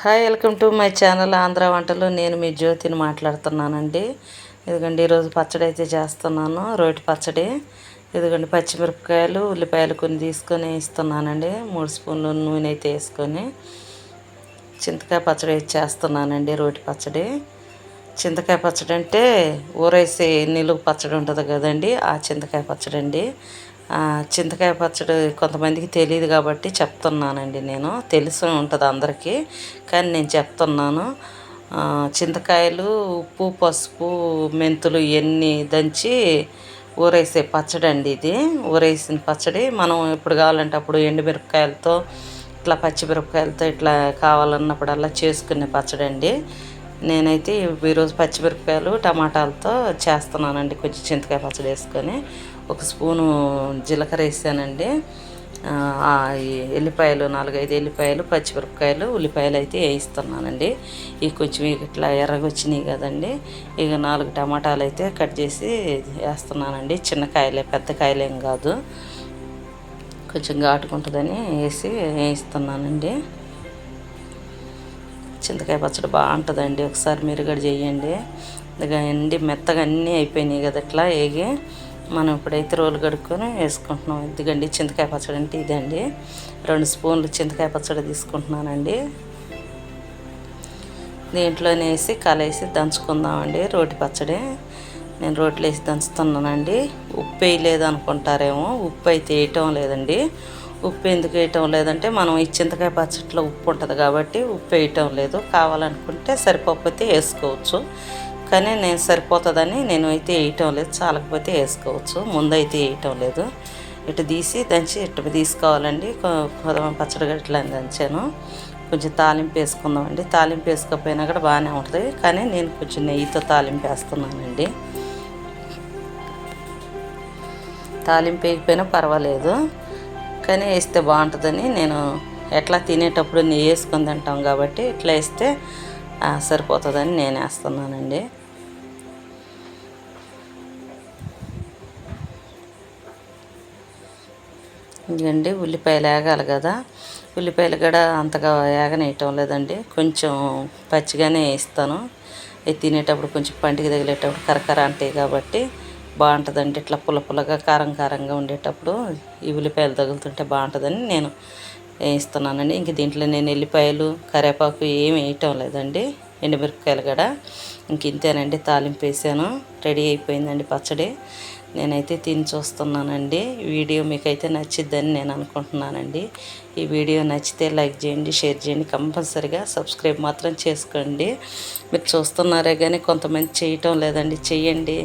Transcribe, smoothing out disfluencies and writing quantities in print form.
Hi, welcome to my channel Andhra వంటలు. నేను మీ జ్యోతిని మాట్లాడుతున్నానండి. ఇదిగోండి ఈరోజు పచ్చడి అయితే చేస్తున్నాను, రోటి పచ్చడి. ఇదిగోండి పచ్చిమిరపకాయలు, ఉల్లిపాయలు కొన్ని తీసుకొని వేస్తున్నానండి. 3 స్పూన్లు నూనె అయితే వేసుకొని చింతకాయ పచ్చడి అయితే చేస్తున్నానండి. రోటి పచ్చడి, చింతకాయ పచ్చడి అంటే ఊరేసి నిలువ పచ్చడి ఉంటుంది కదండి, ఆ చింతకాయ పచ్చడి అండి. చింతకాయ పచ్చడి కొంతమందికి తెలియదు కాబట్టి చెప్తున్నానండి. నేను తెలిసి ఉంటుంది అందరికీ, కానీ నేను చెప్తున్నాను. చింతకాయలు, ఉప్పు, పసుపు, మెంతులు ఇవన్నీ దంచి ఊరేసే పచ్చడి అండి ఇది. ఊరేసిన పచ్చడి మనం ఎప్పుడు కావాలంటే అప్పుడు ఎండుమిరపకాయలతో ఇట్లా పచ్చిమిరపకాయలతో ఇట్లా కావాలన్నప్పుడల్లా చేసుకునే పచ్చడి అండి. నేనైతే ఈరోజు పచ్చిమిరపకాయలు టమాటాలతో చేస్తున్నానండి. కొంచెం చింతకాయ పచ్చడి వేసుకొని 1 స్పూను జీలకర్ర వేసానండి. ఎల్లిపాయలు 4-5 ఎల్లిపాయలు, పచ్చిమిరపకాయలు, ఉల్లిపాయలు అయితే వేయిస్తున్నానండి. ఇవి కొంచెం ఇట్లా ఎర్రగా వచ్చినాయి కదండి. ఇక 4 టమాటాలు అయితే కట్ చేసి వేస్తున్నానండి. చిన్న కాయలే, పెద్ద కాయలేం కాదు, కొంచెం ఘాటుకుంటుందని వేయిస్తున్నానండి. చింతకాయ పచ్చడి బాగుంటుందండి, ఒకసారి మీరు కూడా చేయండి. ఇదిగండి మెత్తగా అన్నీ అయిపోయినాయి కదా, ఇట్లా వేగి మనం ఇప్పుడైతే రోలు కడుక్కొని వేసుకుంటున్నాం. ఇదిగండి చింతకాయ పచ్చడి అంటే ఇదండి. 2 స్పూన్లు చింతకాయ పచ్చడి తీసుకుంటున్నానండి. దీంట్లోనే వేసి కలేసి దంచుకుందామండి రోటి పచ్చడి. నేను రోట్లో వేసి దంచుతున్నానండి. ఉప్పు వేయలేదు అనుకుంటారేమో, ఉప్పు అయితే వేయటం లేదండి. ఉప్పు ఎందుకు వేయటం లేదంటే మనం ఈ చింతకాయ పచ్చడిలో ఉప్పు ఉంటుంది కాబట్టి ఉప్పు వేయటం లేదు. కావాలనుకుంటే సరిపోకపోతే వేసుకోవచ్చు, కానీ నేను సరిపోతుందని నేను అయితే వేయటం లేదు. చాలకపోతే వేసుకోవచ్చు, ముందైతే వేయటం లేదు. ఇటు తీసి దంచి ఇటు తీసుకోవాలండి. పచ్చడి ఇట్లా దంచాను. కొంచెం తాలింపు వేసుకుందామండి. తాలింపు వేసుకోకపోయినా కూడా బాగానే ఉంటుంది, కానీ నేను కొంచెం నెయ్యితో తాలింపు వేస్తున్నానండి. తాలింపు వేయకపోయినా పర్వాలేదు, కానీ వేస్తే బాగుంటుందని నేను ఎట్లా తినేటప్పుడు నెయ్యి వేసుకొని తింటాం కాబట్టి ఇట్లా వేస్తే సరిపోతుందని నేను వేస్తున్నానండి. ఇదండి ఉల్లిపాయలు వేగాలి కదా, ఉల్లిపాయలు కూడా అంతగా వేగనేయటం లేదండి, కొంచెం పచ్చిగానే వేస్తాను. అవి తినేటప్పుడు కొంచెం పంటికి తగిలేటప్పుడు కరకర అంటాయి కాబట్టి బాగుంటుందండి. ఇట్లా పుల్లగా కారం కారంగా ఉండేటప్పుడు ఈ ఉల్లిపాయలు తగులుతుంటే బాగుంటుందని నేను వేస్తున్నానండి. ఇంక దీంట్లో నేను ఎల్లిపాయలు, కరివేపాకు ఏమి వేయటం లేదండి. ఎండుమిరపకాయలు కూడా ఇంక ఇంతేనండి. తాలింపు వేసాను, రెడీ అయిపోయిందండి పచ్చడి. నేనైతే తిని చూస్తున్నానండి. వీడియో మీకైతే నచ్చిద్దని నేను అనుకుంటున్నానండి. ఈ వీడియో నచ్చితే లైక్ చేయండి, షేర్ చేయండి, కంపల్సరిగా సబ్స్క్రైబ్ మాత్రం చేసుకోండి. మీరు చూస్తున్నారే కానీ కొంతమంది చేయటం లేదండి, చెయ్యండి.